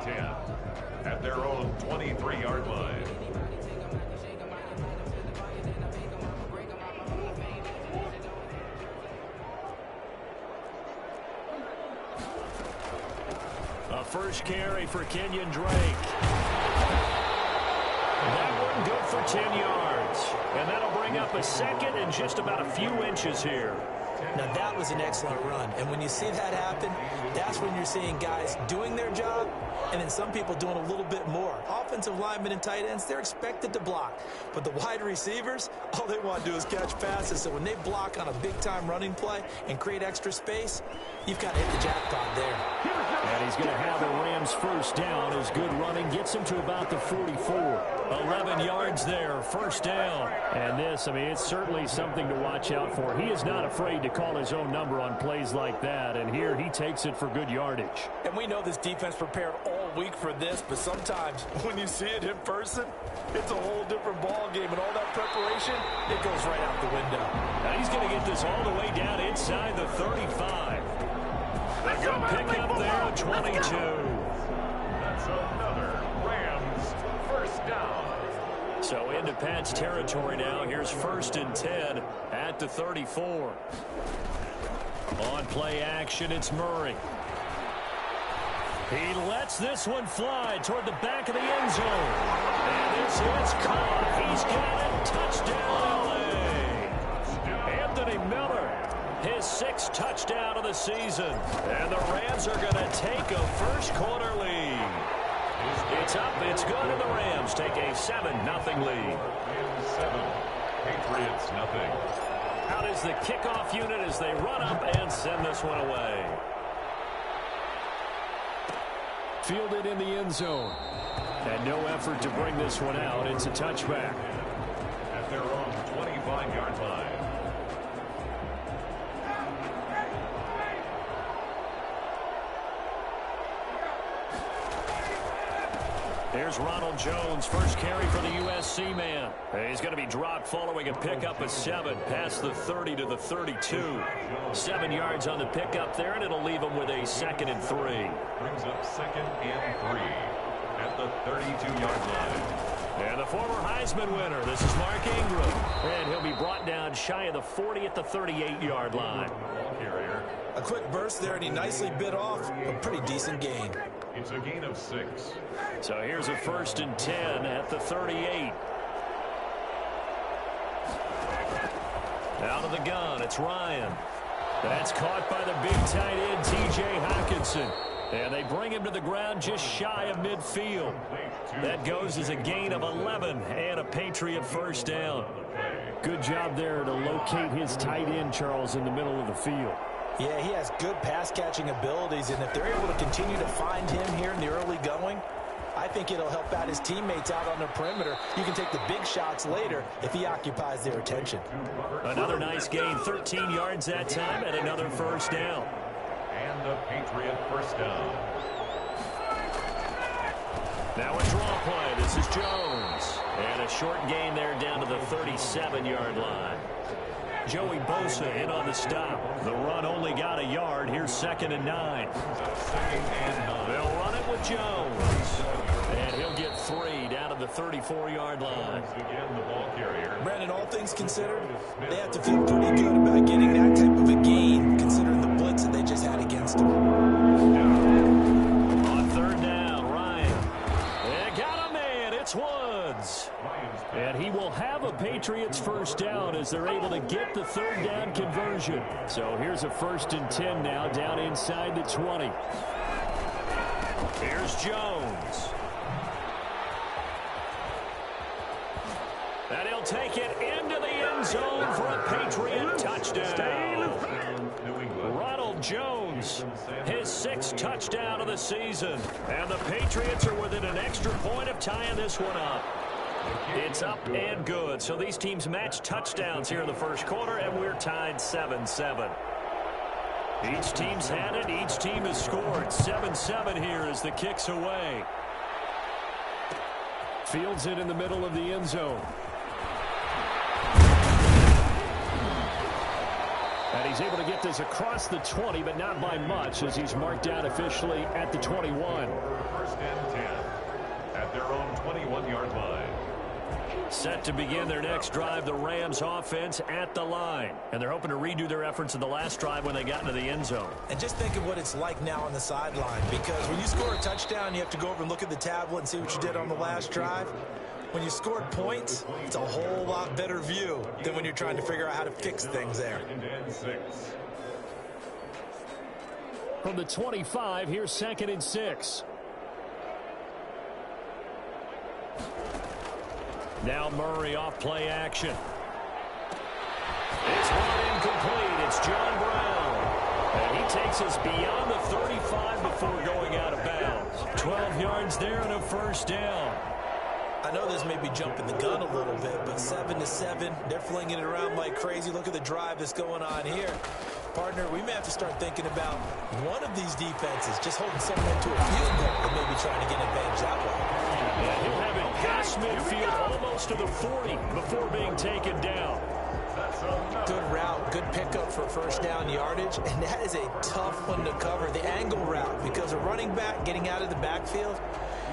10 at their own 23-yard line. A first carry for Kenyon Drake. That one good for 10 yards. And that'll bring up a second and just about a few inches here. Now, that was an excellent run. And when you see that happen, that's when you're seeing guys doing their job and then some people doing a little bit more. Offensive linemen and tight ends, they're expected to block. But the wide receivers, all they want to do is catch passes. So when they block on a big-time running play and create extra space, you've got to hit the jackpot there. And he's going to have the Rams first down. His good running gets him to about the 44. 11 yards there, first down. And this, I mean, it's certainly something to watch out for. He is not afraid to call his own number on plays like that. And here he takes it for good yardage. And we know this defense prepared all week for this, but sometimes when you see it in person, it's a whole different ball game. And all that preparation, it goes right out the window. Now he's going to get this all the way down inside the 35. A good pickup there at 22. That's another Rams first down. So into Pat's territory now. Here's 1st and 10 at the 34. On play action, it's Murray. He lets this one fly toward the back of the end zone. And this is caught. He's got it. Touchdown, LA. Anthony Miller, his 6th touchdown of the season. And the Rams are going to take a first quarter lead. It's up, it's good, and the Rams take a 7-0 lead. 7, Patriots nothing. Out is the kickoff unit as they run up and send this one away. Fielded in the end zone. And no effort to bring this one out. It's a touchback. At their own 25-yard line. Here's Ronald Jones, first carry for the USC man. He's going to be dropped following a pickup of 7 past the 30 to the 32. 7 yards on the pickup there, and it'll leave him with a 2nd and 3. Brings up 2nd and 3 at the 32-yard line. And the former Heisman winner, this is Mark Ingram. And he'll be brought down shy of the 40 at the 38-yard line. A quick burst there, and he nicely bit off a pretty decent gain. It's a gain of 6. So here's a 1st and 10 at the 38. Out of the gun, it's Ryan. That's caught by the big tight end, T.J. Hockenson. And they bring him to the ground just shy of midfield. That goes as a gain of 11 and a Patriot first down. Good job there to locate his tight end, Charles, in the middle of the field. Yeah, he has good pass-catching abilities, and if they're able to continue to find him here in the early going, I think it'll help out his teammates out on the perimeter. You can take the big shots later if he occupies their attention. Another nice gain, 13 yards that time, and another first down. And the Patriot first down. Now a draw play. This is Jones. And a short gain there down to the 37-yard line. Joey Bosa in on the stop. The run only got a yard. Here's 2nd and 9. They'll run it with Jones. And he'll get 3 down to the 34-yard line. Again, the ball carrier. Brandon, all things considered, they have to feel pretty good about getting that type of a gain, considering the blitz that they just had against them. On 3rd down, Ryan. They got a man. It's Woods. And he will have a Patriots first down as they're able to get the 3rd down conversion. So here's a 1st and 10 now down inside the 20. Here's Jones. And he'll take it into the end zone for a Patriot touchdown. Ronald Jones, his 6th touchdown of the season. And the Patriots are within an extra point of tying this one up. It's up and good. So these teams match touchdowns here in the first quarter, and we're tied 7-7. Each team's had it. Each team has scored. 7-7 here as the kick's away. Fields it in the middle of the end zone. And he's able to get this across the 20, but not by much, as he's marked out officially at the 21. First and 10 at their own 21-yard line. Set to begin their next drive, the Rams offense at the line. And they're hoping to redo their efforts in the last drive when they got into the end zone. And just think of what it's like now on the sideline, because when you score a touchdown, you have to go over and look at the tablet and see what you did on the last drive. When you scored points, it's a whole lot better view than when you're trying to figure out how to fix things there. And 6. From the 25, here's 2nd and 6. Now Murray off play action. It's not incomplete. It's John Brown. And he takes us beyond the 35 before going out of bounds. 12 yards there and a first down. I know this may be jumping the gun a little bit, but 7-7, they're flinging it around like crazy. Look at the drive that's going on here. Partner, we may have to start thinking about one of these defenses just holding someone into a field goal and maybe trying to get an advantage that way. Yeah, he'll have it past midfield, almost to the 40 before being taken down. Good route, good pickup for first down yardage, and that is a tough one to cover, the angle route, because a running back getting out of the backfield,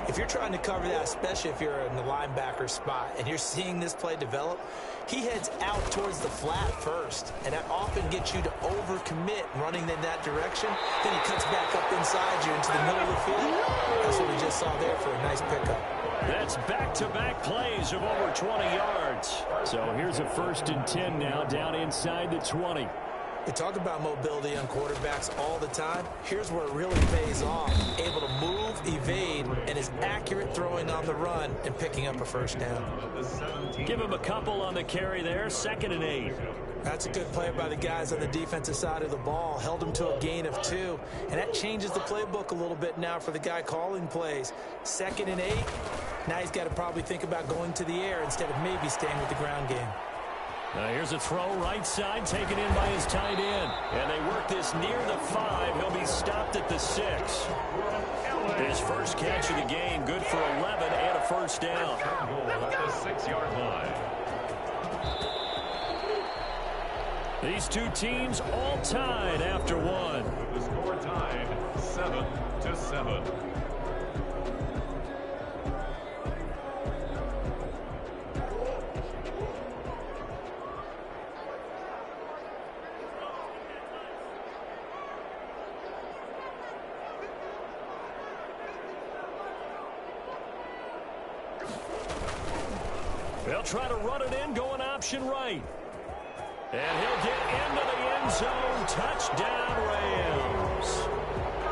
if you're trying to cover that, especially if you're in the linebacker spot and you're seeing this play develop, he heads out towards the flat first, and that often gets you to overcommit running in that direction. Then he cuts back up inside you into the middle of the field. That's what we just saw there for a nice pickup. That's back-to-back plays of over 20 yards. So here's a 1st and 10 now down inside the 20. We talk about mobility on quarterbacks all the time. Here's where it really pays off. Able to move, evade, and is accurate throwing on the run and picking up a first down. Give him a couple on the carry there. 2nd and 8. That's a good play by the guys on the defensive side of the ball. Held him to a gain of 2. And that changes the playbook a little bit now for the guy calling plays. 2nd and 8. Now he's got to probably think about going to the air instead of maybe staying with the ground game. Now here's a throw right side taken in by his tight end. And they work this near the 5. He'll be stopped at the 6. His first catch of the game, good for 11 and a first down. At the 6-yard line. These two teams all tied after one. The score tied 7-7. They'll try to run it in, going option right. And he'll get into the end zone. Touchdown, Rams.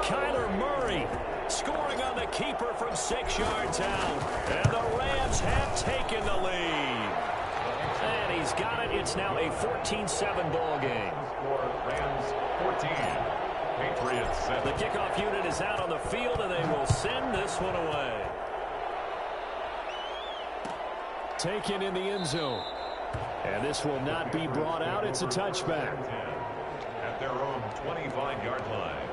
Kyler Murray scoring on the keeper from 6 yards out. And the Rams have taken the lead. And he's got it. It's now a 14-7 ball game. Rams 14. Patriots 7. The kickoff unit is out on the field, and they will send this one away. Taken in the end zone. And this will not be brought out. It's a touchback. At their own 25-yard line.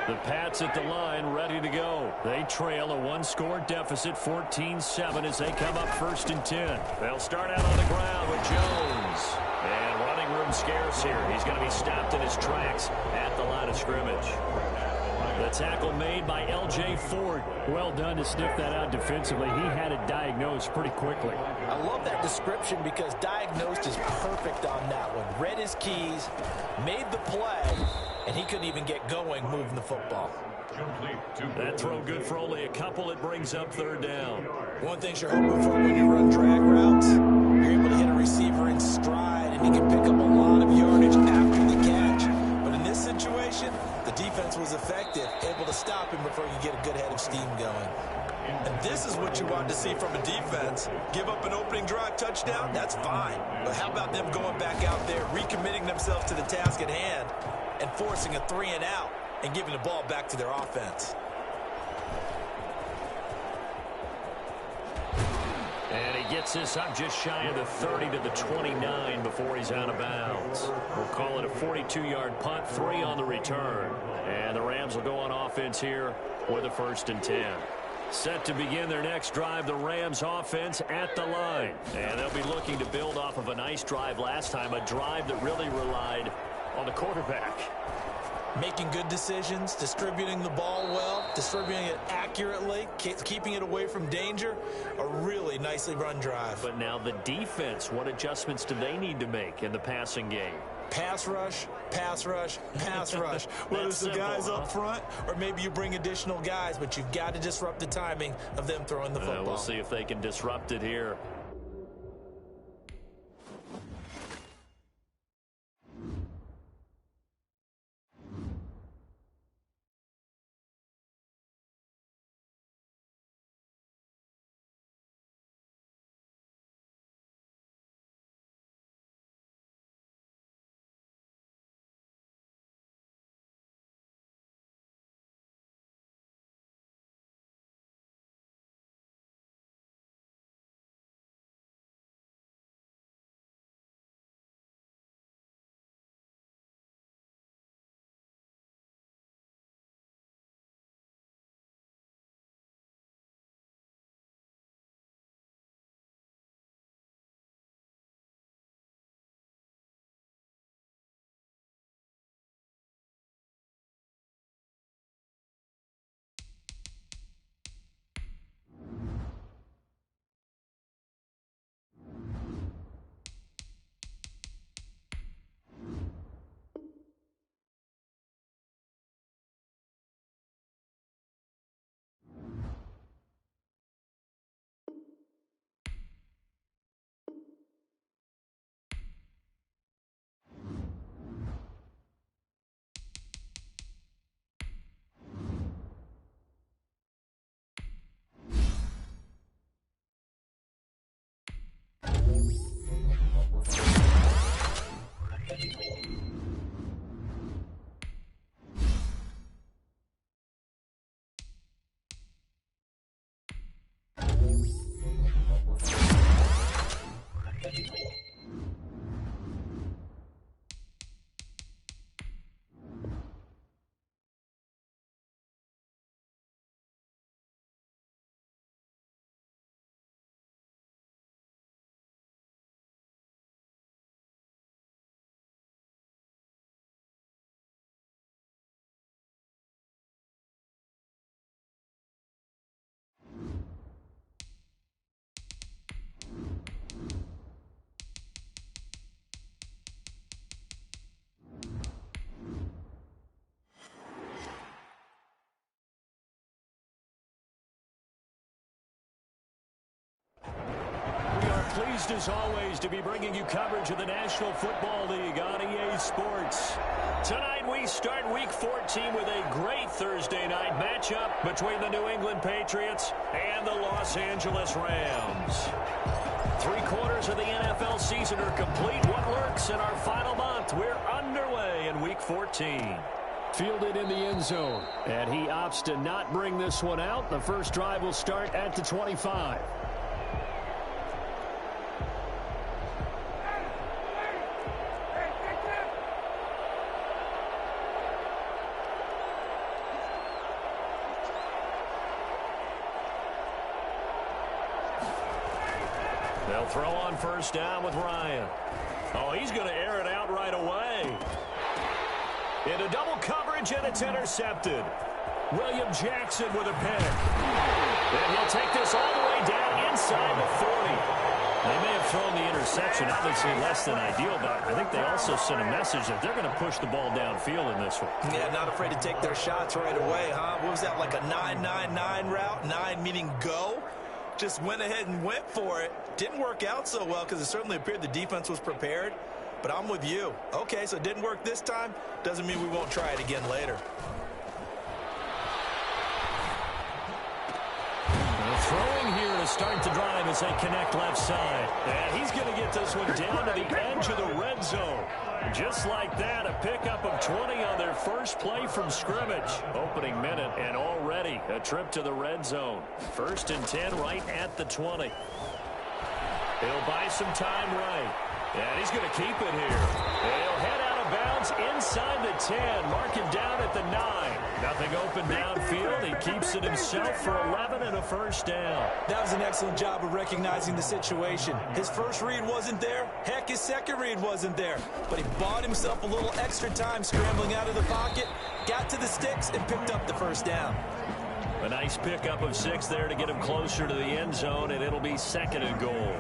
The Pats at the line ready to go. They trail a one-score deficit, 14-7, as they come up 1st and 10. They'll start out on the ground with Jones. And running room scarce here. He's going to be stopped in his tracks at the line of scrimmage. The tackle made by L.J. Ford. Well done to sniff that out defensively. He had it diagnosed pretty quickly. I love that description because diagnosed is perfect on that one. Read his keys, made the play, and he couldn't even get going moving the football. That throw good for only a couple. It brings up 3rd down. One thing you're hoping for when you run drag routes, you're able to hit a receiver in stride, and he can pick up a lot of yardage after the catch. But in this situation, the defense was effective, able to stop him before you get a good head of steam going. And this is what you want to see from a defense. Give up an opening drive touchdown, that's fine. But how about them going back out there, recommitting themselves to the task at hand, and forcing a 3-and-out, and giving the ball back to their offense. And he gets this up just shy of the 30 to the 29 before he's out of bounds. We'll call it a 42-yard punt, 3 on the return. And the Rams will go on offense here with a 1st and 10. Set to begin their next drive, the Rams offense at the line. And they'll be looking to build off of a nice drive last time, a drive that really relied on the quarterback. Making good decisions, distributing the ball well, distributing it accurately, keeping it away from danger. A really nicely run drive. But now the defense, what adjustments do they need to make in the passing game? Pass rush, pass rush, pass rush. Whether it's the guys up front or maybe you bring additional guys, but you've got to disrupt the timing of them throwing the football. We'll see if they can disrupt it here. Pleased as always to be bringing you coverage of the National Football League on EA Sports. Tonight we start Week 14 with a great Thursday night matchup between the New England Patriots and the Los Angeles Rams. 3/4 of the NFL season are complete. What lurks in our final month? We're underway in Week 14. Fielded in the end zone. And he opts to not bring this one out. The first drive will start at the 25. They'll throw on first down with Ryan. Oh, he's going to air it out right away. Into double coverage, and it's intercepted. William Jackson with a pick. And he'll take this all the way down inside the 40. They may have thrown the interception, obviously less than ideal, but I think they also sent a message that they're going to push the ball downfield in this one. Yeah, not afraid to take their shots right away, huh? What was that, like a 9-9-9 route? 9 meaning go? Just went ahead and went for it. Didn't work out so well because it certainly appeared the defense was prepared. But I'm with you. Okay, so it didn't work this time. Doesn't mean we won't try it again later. Throwing here to start the drive as they connect left side. And he's going to get this one down to the edge of the red zone. Just like that, a pickup of 20 on their first play from scrimmage. Opening minute, and already a trip to the red zone. 1st and 10 right at the 20. He'll buy some time right. And he's going to keep it here. He'll head out of of bounds inside the 10. Mark him down at the 9. Nothing open downfield. He keeps it himself for 11 and a first down. That was an excellent job of recognizing the situation. His first read wasn't there. Heck, his second read wasn't there. But he bought himself a little extra time scrambling out of the pocket, got to the sticks, and picked up the first down. A nice pickup of 6 there to get him closer to the end zone, and it'll be 2nd and goal.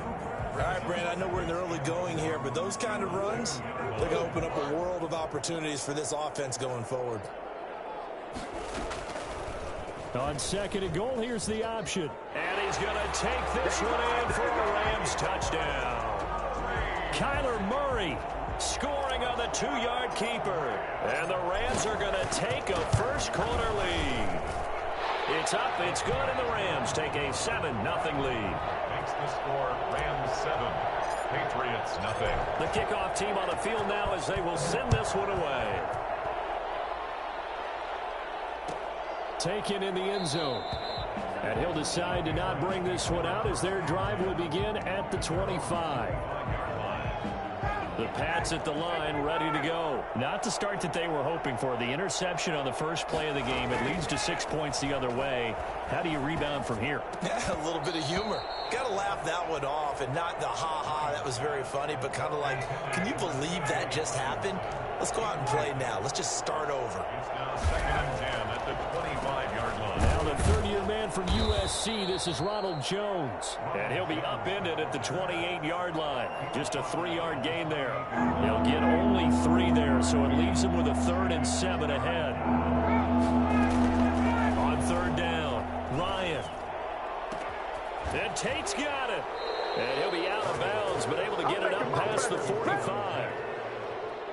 All right, Brandon, I know we're in the early going here, but those kind of runs, they're going to open up a world of opportunities for this offense going forward. On 2nd and goal, here's the option. And he's going to take this one in for a Rams touchdown. Kyler Murray scoring on the 2-yard keeper. And the Rams are going to take a first-quarter lead. It's up, it's good, and the Rams take a 7-0 lead. Makes the score Rams 7, Patriots nothing. The kickoff team on the field now as they will send this one away. Taken in the end zone. And he'll decide to not bring this one out as their drive will begin at the 25. The Pats at the line, ready to go. Not the start that they were hoping for. The interception on the first play of the game. It leads to 6 points the other way. How do you rebound from here? Yeah, a little bit of humor. Got to laugh that one off, and not the ha-ha, that was very funny, but kind of like, can you believe that just happened? Let's go out and play now. Let's just start over. It's now 2nd and 10 at the 25-yard line. Now the third-year man from USC, this is Ronald Jones. And he'll be upended at the 28-yard line. Just a 3-yard gain there. He'll get only 3 there, so it leaves him with a 3rd and 7 ahead. On 3rd down, Ryan. And Tate's got it. And he'll be out of bounds, but able to get it up past the 45.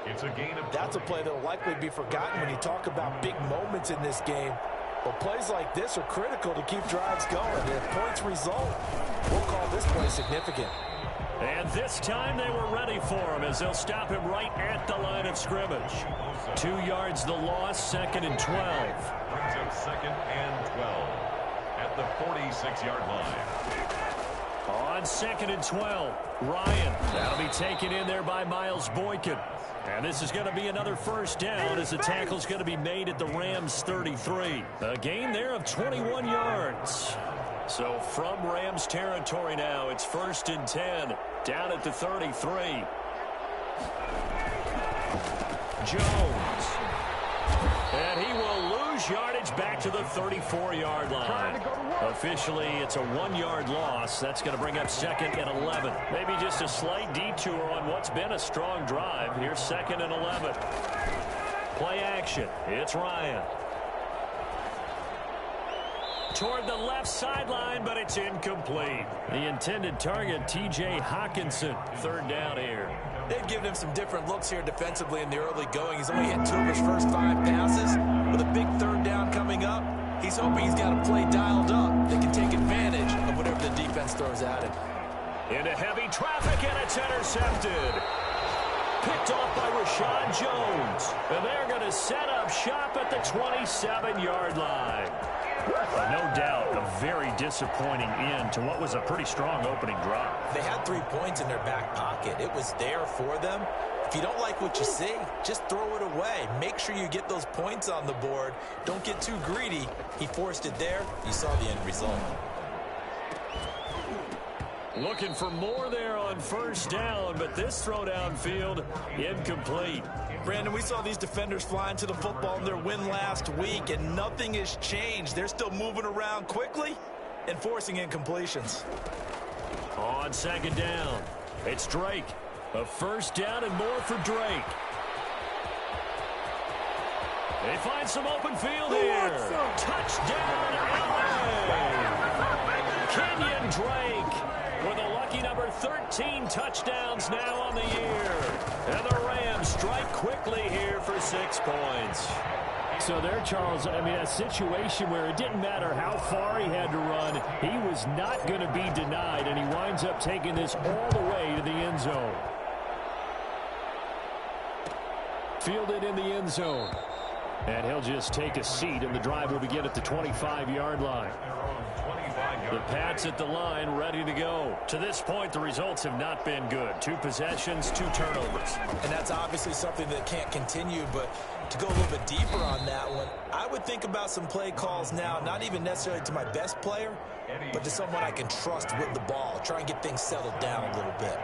It's a gain of... That's a play that will likely be forgotten when you talk about big moments in this game. But plays like this are critical to keep drives going. And if points result, we'll call this play significant. And this time they were ready for him as they'll stop him right at the line of scrimmage. 2 yards the loss, 2nd and 12. Brings up 2nd and 12 at the 46-yard line. On 2nd and 12, Ryan. That'll be taken in there by Miles Boykin. And this is going to be another first down as the tackle's going to be made at the Rams 33. A gain there of 21 yards. So from Rams territory now, it's 1st and 10, down at the 33. Jones. And he will lose yardage back to the 34-yard line. Officially, it's a 1-yard loss. That's going to bring up 2nd and 11. Maybe just a slight detour on what's been a strong drive. Here's 2nd and 11. Play action. It's Ryan. Toward the left sideline, but it's incomplete. The intended target, T.J. Hockenson. 3rd down here. They've given him some different looks here defensively in the early going. He's only hit 2 of his first 5 passes. With a big 3rd down coming up, he's hoping he's got a play dialed up that can take advantage of whatever the defense throws at him. Into heavy traffic, and it's intercepted. Picked off by Rashad Jones. And they're going to set up shop at the 27-yard line. No doubt a very disappointing end to what was a pretty strong opening drive. They had 3 points in their back pocket. It was there for them. If you don't like what you see, just throw it away. Make sure you get those points on the board. Don't get too greedy. He forced it there. You saw the end result. Looking for more there on 1st down, but this throw downfield incomplete. Brandon, we saw these defenders flying to the football in their win last week, and nothing has changed. They're still moving around quickly and forcing incompletions. On 2nd down, it's Drake. A 1st down and more for Drake. They find some open field here. Touchdown, LA! Kenyon Drake with a lucky number 13 touchdowns now on the year. And the Rams strike quickly here for 6 points. So there, Charles, I mean, a situation where it didn't matter how far he had to run, he was not going to be denied, and he winds up taking this all the way to the end zone. Fielded in the end zone. And he'll just take a seat, and the drive will begin at the 25-yard line. The Pats at the line, ready to go. To this point, the results have not been good. 2 possessions, 2 turnovers. And that's obviously something that can't continue, but to go a little bit deeper on that one, I would think about some play calls now, not even necessarily to my best player, but to someone I can trust with the ball. Try and get things settled down a little bit.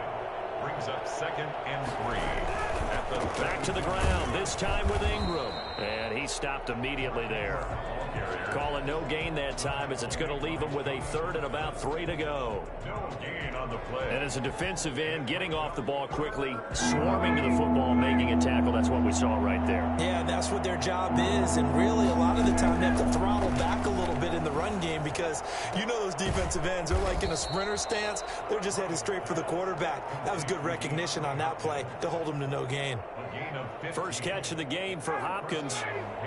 Brings up 2nd and 3. Back to the ground, this time with Ingram. And he stopped immediately there. Calling no gain that time as it's going to leave him with a 3rd and about 3 to go. No gain on the play. And as a defensive end, getting off the ball quickly, swarming to the football, making a tackle, that's what we saw right there. Yeah, that's what their job is, and really a lot of the time they have to throttle back a little bit in the run game because you know those defensive ends, they're like in a sprinter stance. They're just headed straight for the quarterback. That was good recognition on that play to hold him to no gain. First catch of the game for Hopkins.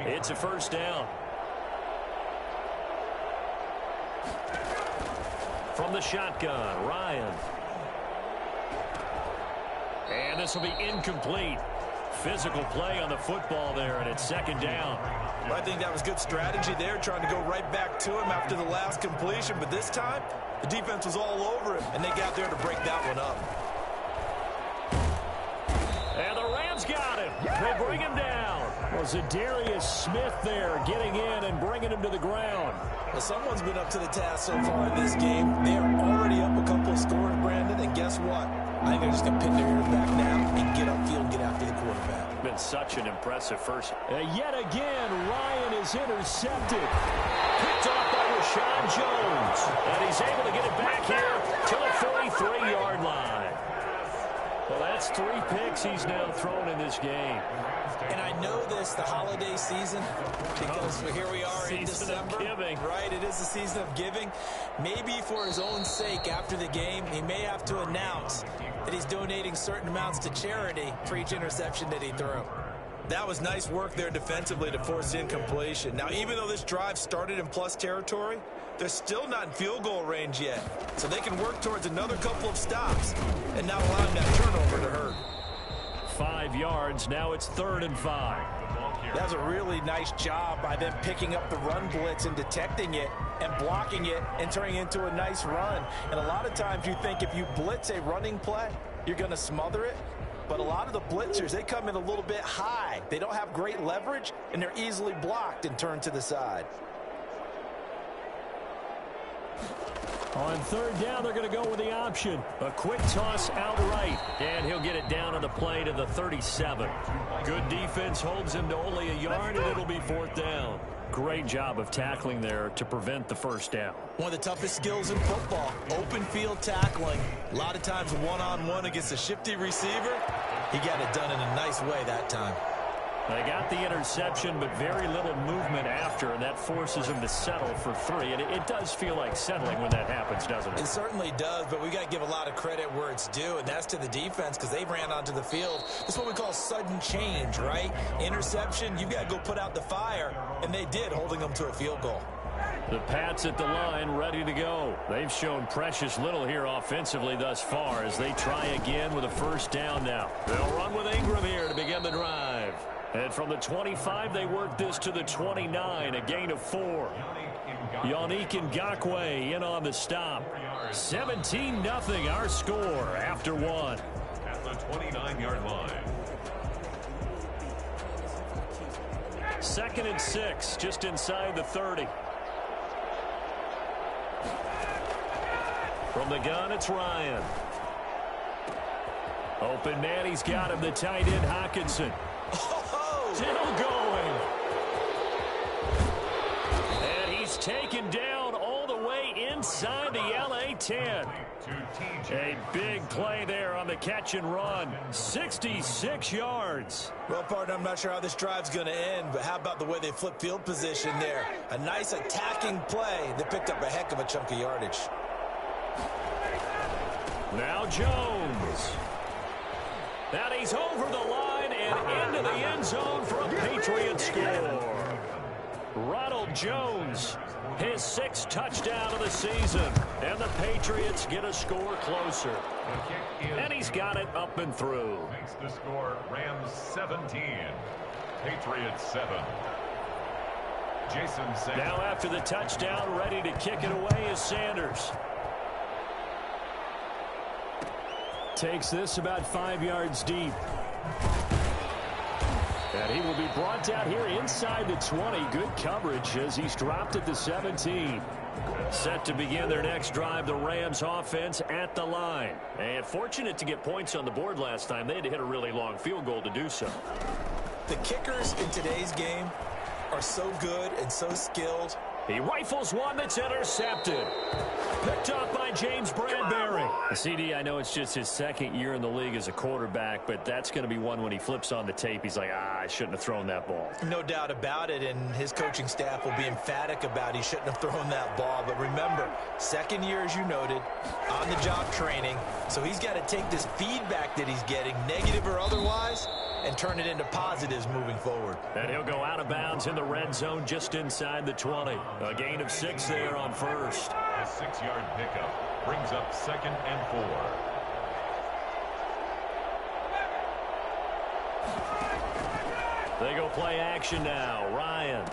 It's a 1st down. From the shotgun, Ryan. And this will be incomplete. Physical play on the football there, and it's 2nd down. I think that was good strategy there, trying to go right back to him after the last completion. But this time, the defense was all over him, and they got there to break that one up. And the Rams got him. They bring him down. Well, Zadarius Smith there getting in and bringing him to the ground. Well, someone's been up to the task so far in this game. They are already up a couple of scores, Brandon, and guess what? I think they're just going to pin their ears back now and get upfield and get after the quarterback. Been such an impressive first. Yet again, Ryan is intercepted. Picked off by Rashawn Jones. And he's able to get it back here to the 43-yard line. Well, that's 3 picks he's now thrown in this game. And I know this, the holiday season, because here we are in December. Right, it is the season of giving. Maybe for his own sake after the game, he may have to announce that he's donating certain amounts to charity for each interception that he threw. That was nice work there defensively to force the incompletion. Now, even though this drive started in plus territory, they're still not in field goal range yet. So they can work towards another couple of stops and not allowing that turnover to hurt. 5 yards. Now it's 3rd and 5. That was a really nice job by them picking up the run blitz and detecting it and blocking it and turning it into a nice run. And a lot of times you think if you blitz a running play, you're going to smother it. But a lot of the blitzers, they come in a little bit high. They don't have great leverage, and they're easily blocked and turned to the side. On 3rd down, they're going to go with the option. A quick toss outright, and he'll get it down on the play to the 37. Good defense holds him to only a yard, and it'll be 4th down. Great job of tackling there to prevent the 1st down. One of the toughest skills in football, open field tackling. A lot of times one-on-one against a shifty receiver. He got it done in a nice way that time. They got the interception, but very little movement after, and that forces him to settle for 3. And it does feel like settling when that happens, doesn't it? It certainly does, but we got to give a lot of credit where it's due, and that's to the defense because they ran onto the field. This is what we call sudden change, right? Interception, you got to go put out the fire, and they did, holding them to a field goal. The Pats at the line, ready to go. They've shown precious little here offensively thus far as they try again with a 1st down now. They'll run with Ingram here to begin the drive. And from the 25, they work this to the 29, a gain of 4. Yannick Ngakoue in on the stop. 17-0 our score after 1. At the 29-yard line. 2nd and 6, just inside the 30. From the gun, it's Ryan. Open man, he's got him, the tight end, Hockenson. Still going. And he's taken down all the way inside the LA 10. A big play there on the catch and run. 66 yards. Well, partner, I'm not sure how this drive's going to end, but how about the way they flip field position there? A nice attacking play that picked up a heck of a chunk of yardage. Now Jones. Now he's over the line and into the end zone for a Patriots score. Ronald Jones, his 6th touchdown of the season. And the Patriots get a score closer. And he's got it up and through. Makes the score Rams 17, Patriots 7. Jason Sanders. Now after the touchdown, ready to kick it away is Sanders. Takes this about 5 yards deep. And he will be brought down here inside the 20. Good coverage as he's dropped at the 17. Set to begin their next drive, the Rams offense at the line. And fortunate to get points on the board last time. They had to hit a really long field goal to do so. The kickers in today's game are so good and so skilled. He rifles one that's intercepted. Picked off by James Bradbury. CD, I know it's just his second year in the league as a quarterback, but that's going to be one when he flips on the tape. He's like, I shouldn't have thrown that ball. No doubt about it, and his coaching staff will be emphatic about he shouldn't have thrown that ball. But remember, second year, as you noted, on-the-job training. So he's got to take this feedback that he's getting, negative or otherwise, and turn it into positives moving forward. And he'll go out of bounds in the red zone just inside the 20. A gain of 6 there on first. A 6-yard pickup brings up 2nd and 4. They go play action now. Ryan.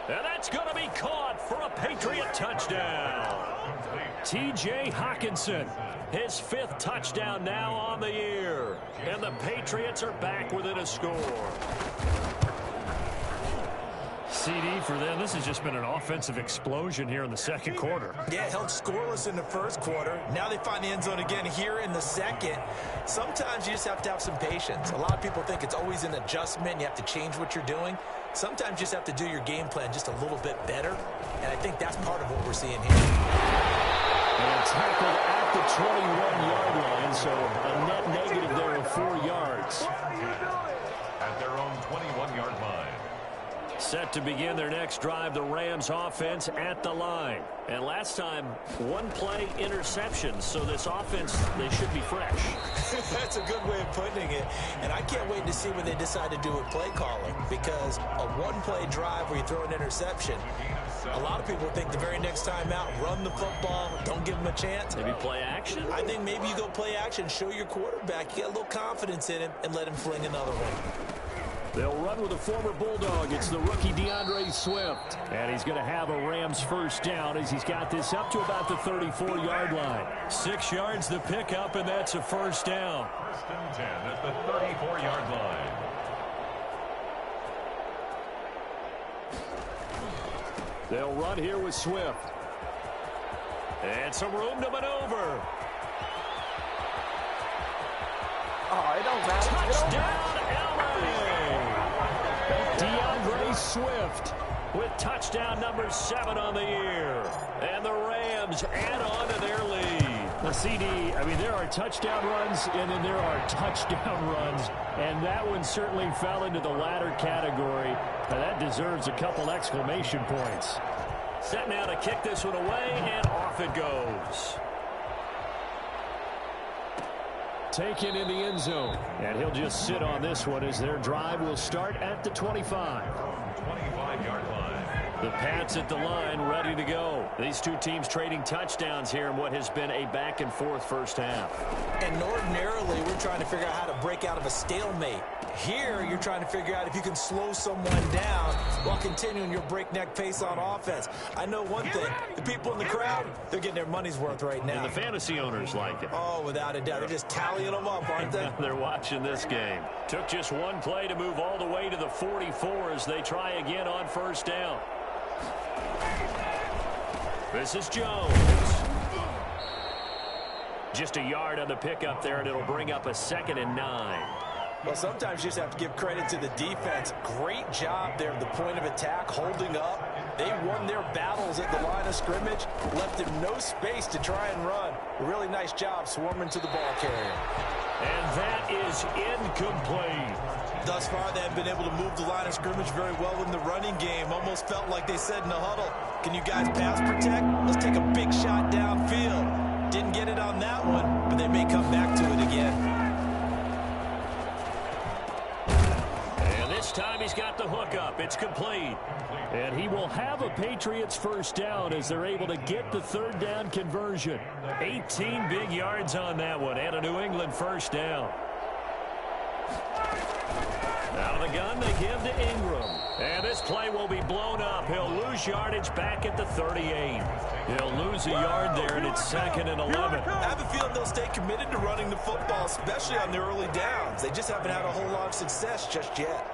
And that's going to be caught for a Patriot touchdown. T.J. Hockenson, his 5th touchdown now on the year. And the Patriots are back within a score. CD, for them, this has just been an offensive explosion here in the second quarter. Yeah, held scoreless in the first quarter. Now they find the end zone again here in the second. Sometimes you just have to have some patience. A lot of people think it's always an adjustment. You have to change what you're doing. Sometimes you just have to do your game plan just a little bit better. And I think that's part of what we're seeing here. And tackled at the 21-yard line, so a net negative there of 4 yards. At their own 21-yard line. Set to begin their next drive, the Rams offense at the line. And last time, 1-play interception, so this offense, they should be fresh. That's a good way of putting it. And I can't wait to see what they decide to do with play calling, because a 1-play drive where you throw an interception, a lot of people think the very next time out, run the football, don't give them a chance. Maybe play action? I think maybe you go play action, show your quarterback, you get a little confidence in him, and let him fling another one. They'll run with a former Bulldog. It's the rookie DeAndre Swift. And he's going to have a Rams first down as he's got this up to about the 34-yard line. 6 yards the pickup, and that's a first down. 1st and 10 at the 34-yard line. They'll run here with Swift. And some room to maneuver. Oh, it don't matter. Touchdown, DeAndre Swift with touchdown number 7 on the year. And the Rams add on to their lead. The CD, I mean, there are touchdown runs, and then there are touchdown runs. And that one certainly fell into the latter category. And that deserves a couple exclamation points. Set now to kick this one away, and off it goes. Taken in the end zone. And he'll just sit on this one as their drive will start at the 25. 25-yard line. The Pats at the line, ready to go. These two teams trading touchdowns here in what has been a back-and-forth first half. And ordinarily, we're trying to figure out how to break out of a stalemate. Here, you're trying to figure out if you can slow someone down while continuing your breakneck pace on offense. I know one thing. The people in the crowd, they're getting their money's worth right now. And the fantasy owners like it. Oh, without a doubt. They're just tallying them up, aren't they? They're watching this game. Took just one play to move all the way to the 44 as they try again on first down. This is Jones. Just a yard on the pickup there, and it'll bring up a 2nd and 9. Well, sometimes you just have to give credit to the defense. Great job there at the point of attack, holding up. They won their battles at the line of scrimmage, left him no space to try and run. A really nice job swarming to the ball carrier. And that is incomplete. Thus far, they have been able to move the line of scrimmage very well in the running game. Almost felt like they said in the huddle, can you guys pass protect? Let's take a big shot downfield. Didn't get it on that one, but they may come back to it again. And this time he's got the hook up. It's complete. And he will have a Patriots first down as they're able to get the 3rd down conversion. 18 big yards on that one and a New England first down. Out of the gun, they give to Ingram. And this play will be blown up. He'll lose yardage back at the 38. He'll lose a yard there, and it's 2nd and 11. I have a feeling they'll stay committed to running the football, especially on the early downs. They just haven't had a whole lot of success just yet.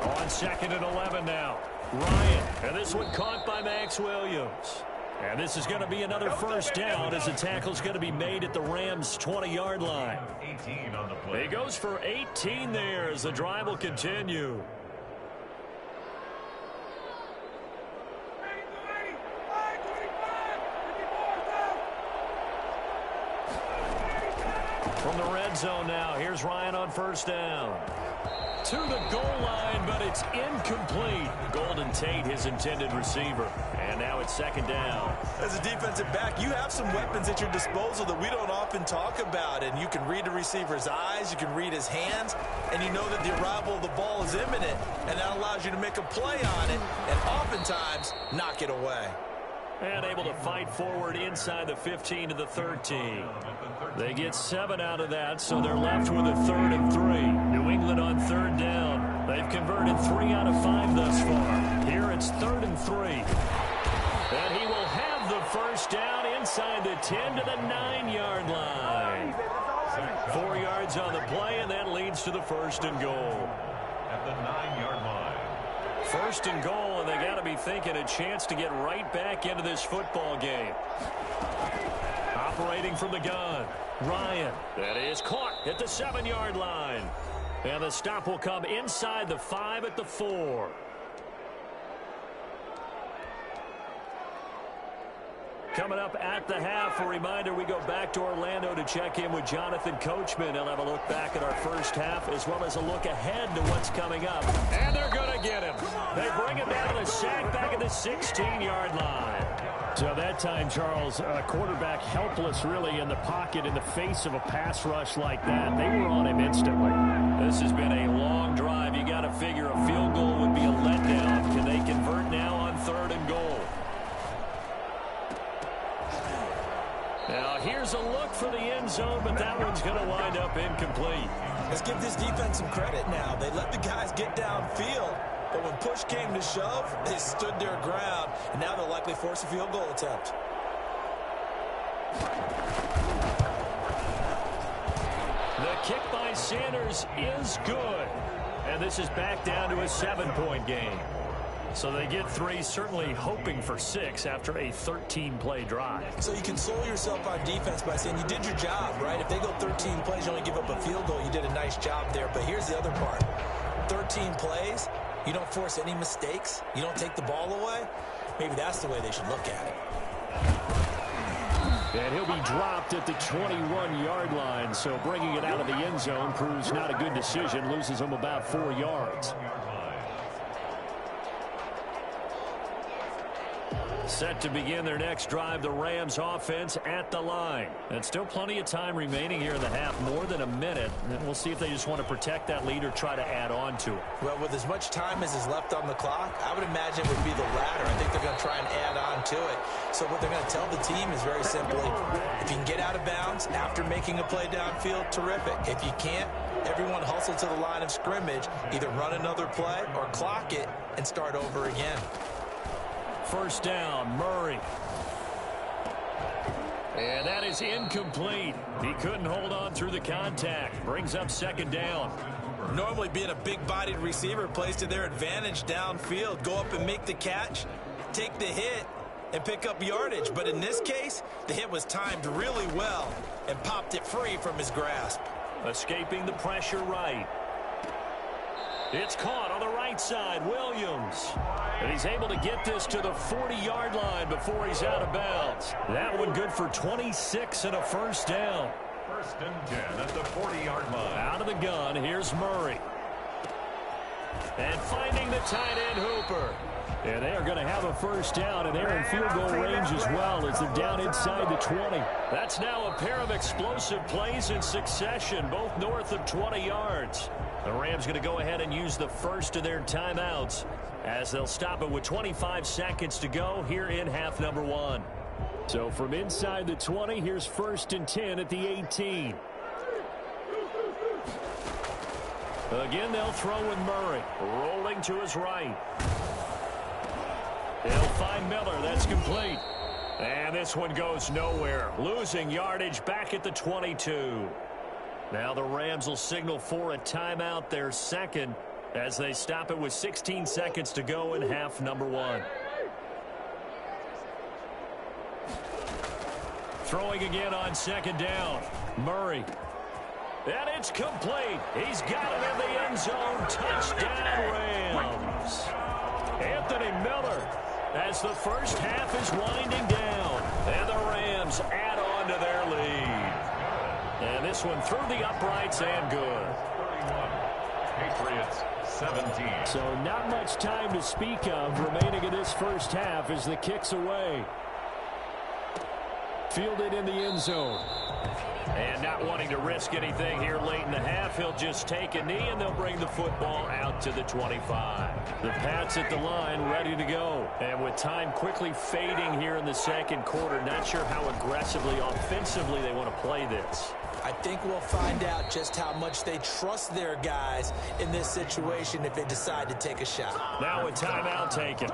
On 2nd and 11 now. Ryan, and this one caught by Max Williams. And this is going to be another first down as the tackle's going to be made at the Rams' 20-yard line. 18 on the play. He goes for 18 there as the drive will continue. From the red zone now, here's Ryan on first down. To the goal line, but it's incomplete. Golden Tate, his intended receiver. And now it's 2nd down. As a defensive back, you have some weapons at your disposal that we don't often talk about. And you can read the receiver's eyes, you can read his hands, and you know that the arrival of the ball is imminent. And that allows you to make a play on it and oftentimes knock it away. And able to fight forward inside the 15 to the 13. They get 7 out of that, so they're left with a 3rd and 3. New England on 3rd down. They've converted 3 out of 5 thus far. Here it's 3rd and 3. And he will have the first down inside the 10 to the 9-yard line. 4 yards on the play, and that leads to the 1st and goal. At the 9-yard line. 1st and goal, and they got to be thinking a chance to get right back into this football game. Operating from the gun, Ryan. That is caught at the 7-yard line. And the stop will come inside the 5 at the 4. Coming up at the half, a reminder, we go back to Orlando to check in with Jonathan Coachman. He'll have a look back at our first half as well as a look ahead to what's coming up. And they're going to get him. They bring him down to the sack back at the 16-yard line. So that time, Charles, quarterback helpless really in the pocket in the face of a pass rush like that. They were on him instantly. This has been a long drive. You got to figure a field goal would be a letdown. Can they convert now on 3rd and goal? Now, here's a look for the end zone, but that one's going to wind up incomplete. Let's give this defense some credit now. They let the guys get downfield, but when push came to shove, they stood their ground, and now they'll likely force a field goal attempt. The kick by Sanders is good, and this is back down to a 7-point game. So they get 3, certainly hoping for 6 after a 13-play drive. So you console yourself on defense by saying you did your job, right? If they go 13 plays, you only give up a field goal, you did a nice job there. But here's the other part. 13 plays, you don't force any mistakes, you don't take the ball away. Maybe that's the way they should look at it. And he'll be dropped at the 21-yard line. So bringing it out of the end zone proves not a good decision. Loses him about 4 yards. Set to begin their next drive, the Rams offense at the line. And still plenty of time remaining here in the half, more than a minute. And we'll see if they just want to protect that lead or try to add on to it. Well, with as much time as is left on the clock, I would imagine it would be the latter. I think they're going to try and add on to it. So what they're going to tell the team is very simply, if you can get out of bounds after making a play downfield, terrific. If you can't, everyone hustle to the line of scrimmage, either run another play or clock it and start over again. First down, Murray. And that is incomplete. He couldn't hold on through the contact. Brings up 2nd down. Normally being a big-bodied receiver plays to their advantage downfield. Go up and make the catch, take the hit, and pick up yardage. But in this case, the hit was timed really well and popped it free from his grasp. Escaping the pressure right. It's caught on the right side, Williams. And he's able to get this to the 40-yard line before he's out of bounds. That one good for 26 and a first down. 1st and 10 at the 40-yard line. Out of the gun, here's Murray. And finding the tight end, Hooper. And they are going to have a first down, and they're in field goal range as well as they're down inside the 20. That's now a pair of explosive plays in succession, both north of 20 yards. The Rams going to go ahead and use the first of their timeouts as they'll stop it with 25 seconds to go here in half number 1. So from inside the 20, here's 1st and 10 at the 18. Again, they'll throw with Murray. Rolling to his right. They'll find Miller. That's complete. And this one goes nowhere. Losing yardage back at the 22. Now the Rams will signal for a timeout, their second, as they stop it with 16 seconds to go in half number one. Throwing again on second down. Murray. And it's complete. He's got it in the end zone. Touchdown, Rams. Anthony Miller, as the first half is winding down. And the Rams add on to their lead. And this one through the uprights and good. 31. Patriots 17. So not much time to speak of remaining in this first half as the kick's away. Fielded in the end zone. And not wanting to risk anything here late in the half, he'll just take a knee and they'll bring the football out to the 25. The Pats at the line ready to go. And with time quickly fading here in the second quarter, not sure how aggressively, offensively they want to play this. I think we'll find out just how much they trust their guys in this situation if they decide to take a shot. Now a timeout taken.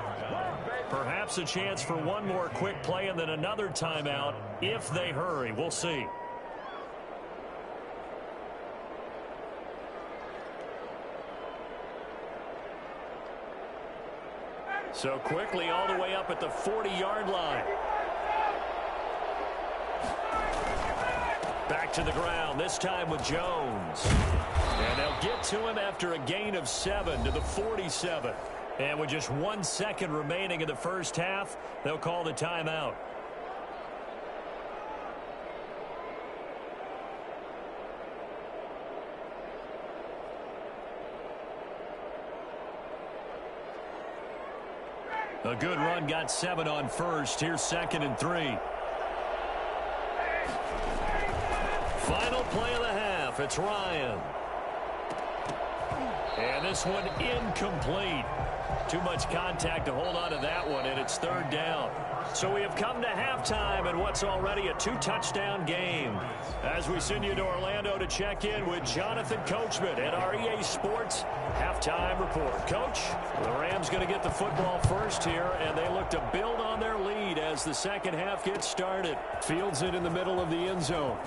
Perhaps a chance for one more quick play and then another timeout if they hurry. We'll see. So quickly all the way up at the 40-yard line. Back to the ground, this time with Jones. And they'll get to him after a gain of 7 to the 47. And with just 1 second remaining in the first half, they'll call the timeout. A good run, got 7 on first. Here's 2nd and 3. Final play of the half. It's Ryan. And this one incomplete. Too much contact to hold on to that one, and it's 3rd down. So we have come to halftime in what's already a 2-touchdown game. As we send you to Orlando to check in with Jonathan Coachman at our EA Sports Halftime Report. Coach, the Rams going to get the football first here, and they look to build on their lead as the second half gets started. Fields it in the middle of the end zone.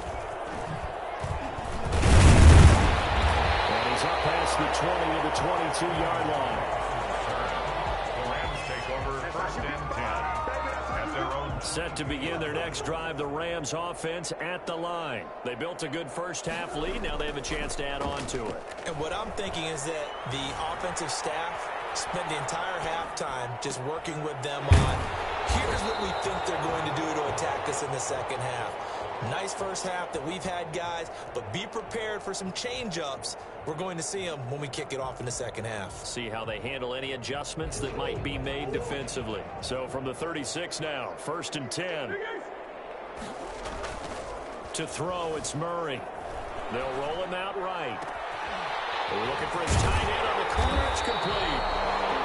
And he's up past the 20 to the 22-yard line. Set to begin their next drive, the Rams offense at the line. They built a good first half lead. Now they have a chance to add on to it. And what I'm thinking is that the offensive staff spent the entire halftime just working with them on, here's what we think they're going to do to attack us in the second half. Nice first half that we've had, guys, but be prepared for some change-ups. We're going to see them when we kick it off in the second half. See how they handle any adjustments that might be made defensively. So from the 36 now, 1st and 10. To throw, it's Murray. They'll roll him out right. They're looking for his tight end on the corner. It's complete.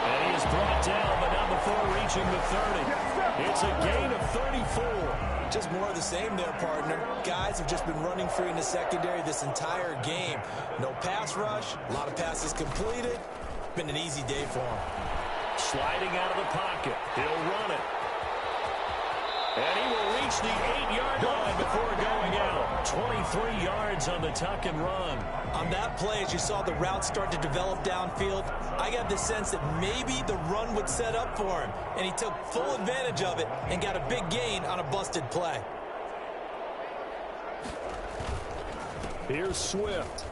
And he is brought down, but not before reaching the 30. It's a gain of 34. Just more of the same there, partner. Guys have just been running free in the secondary this entire game. No pass rush, a lot of passes completed. Been an easy day for him. Sliding out of the pocket. He'll run it. And he will reach the 8-yard line before going out. 23 yards on the tuck and run. On that play, as you saw the route start to develop downfield, I got the sense that maybe the run would set up for him. And he took full advantage of it and got a big gain on a busted play. Here's Swift.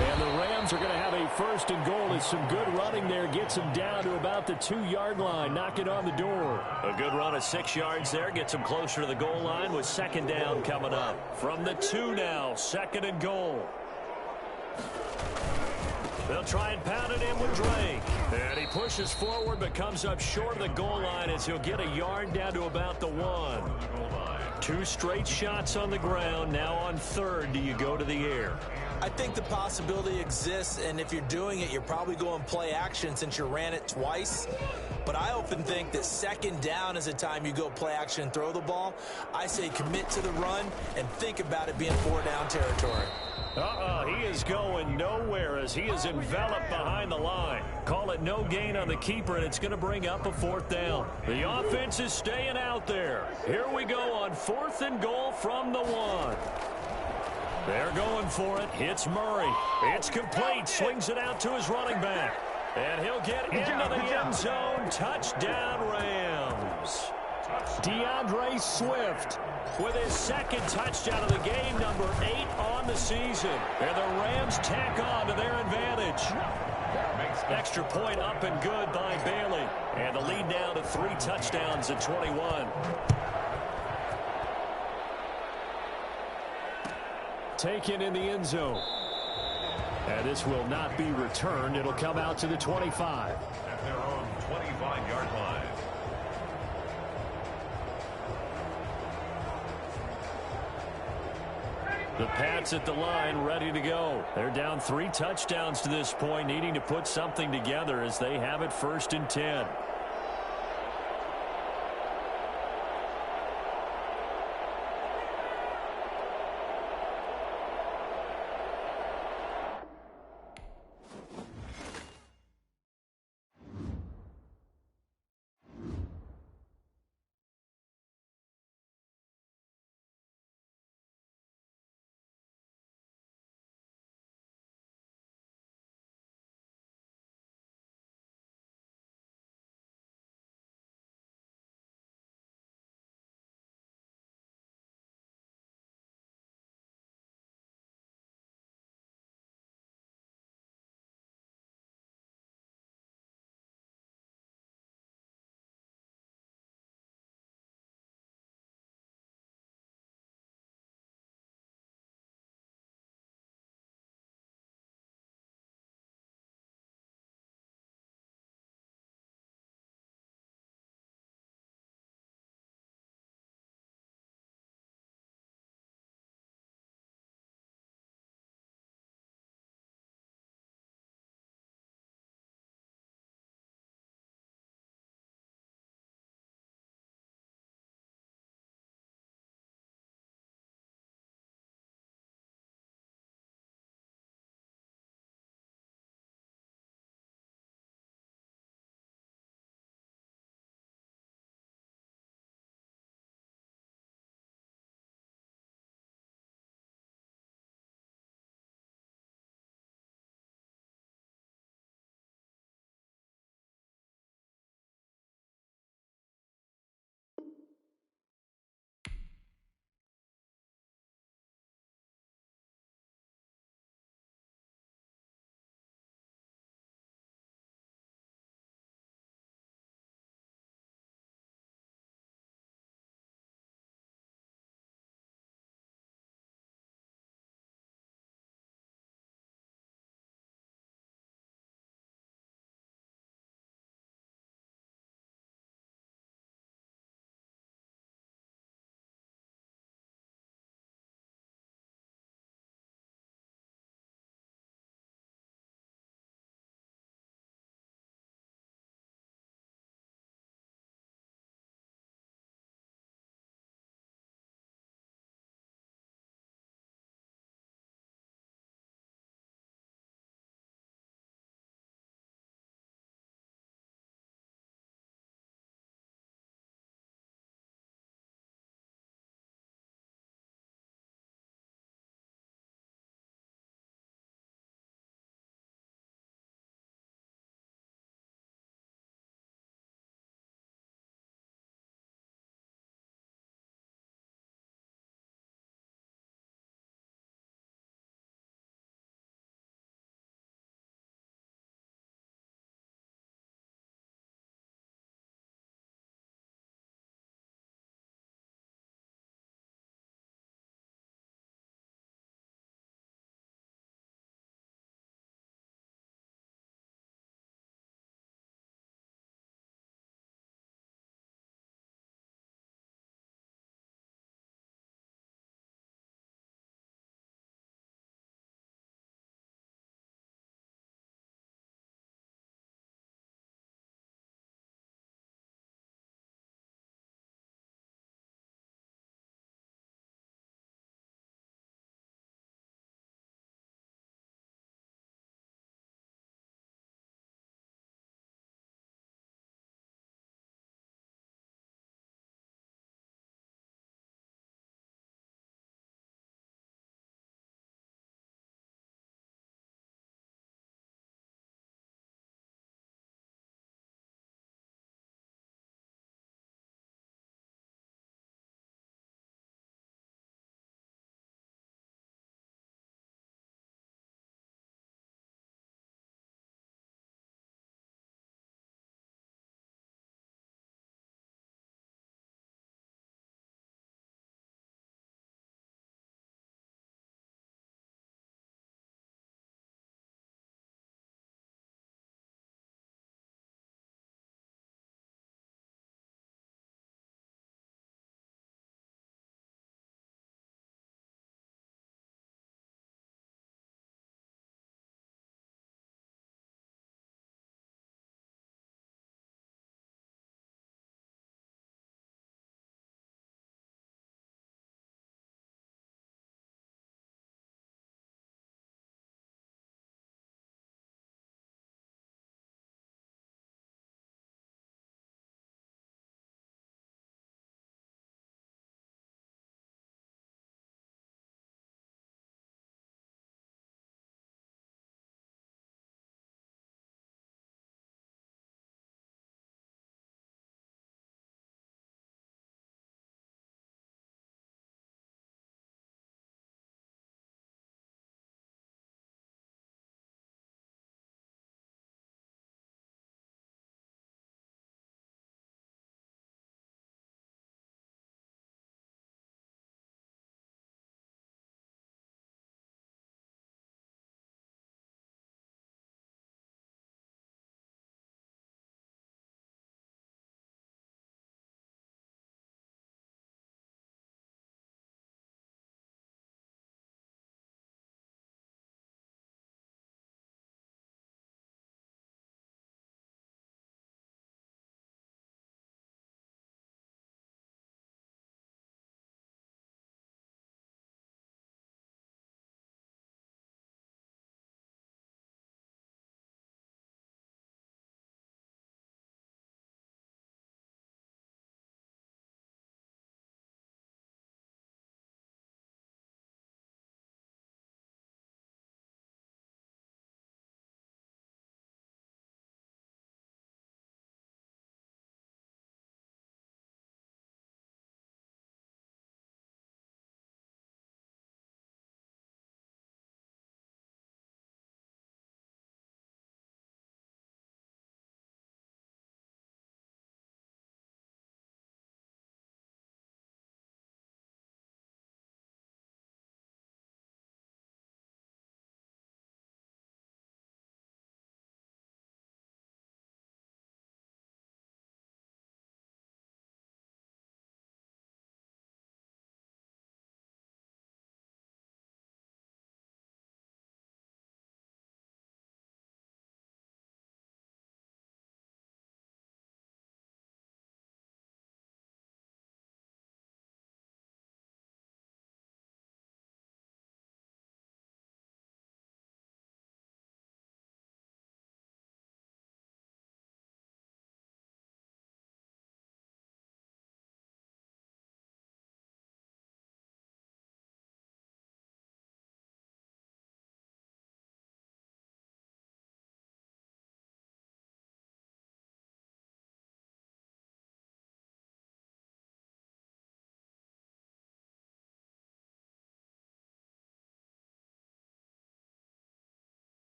And the Rams are going to have a 1st and goal as some good running there gets them down to about the 2-yard line, knocking on the door. A good run of 6 yards there gets them closer to the goal line with 2nd down coming up. From the 2 now, 2nd and goal. They'll try and pound it in with Drake. And he pushes forward but comes up short of the goal line as he'll get a yard down to about the 1. 2 straight shots on the ground. Now on 3rd, do you go to the air? I think the possibility exists, and if you're doing it, you're probably going play action since you ran it twice. But I often think that 2nd down is the time you go play action and throw the ball. I say commit to the run and think about it being 4-down territory. He is going nowhere as he is enveloped behind the line. Call it no gain on the keeper, and it's going to bring up a 4th down. The offense is staying out there. Here we go on 4th and goal from the 1. They're going for it. Hits Murray. It's complete. Swings it out to his running back. And he'll get into the end zone. Touchdown, Rams. DeAndre Swift with his 2nd touchdown of the game, number 8 on the season. And the Rams tack on to their advantage. Extra point up and good by Bailey. And the lead now to 3 touchdowns at 21. Taken in the end zone. And this will not be returned. It'll come out to the 25. At their own 25-yard line. The Pats at the line, ready to go. They're down 3 touchdowns to this point, needing to put something together as they have it 1st and 10.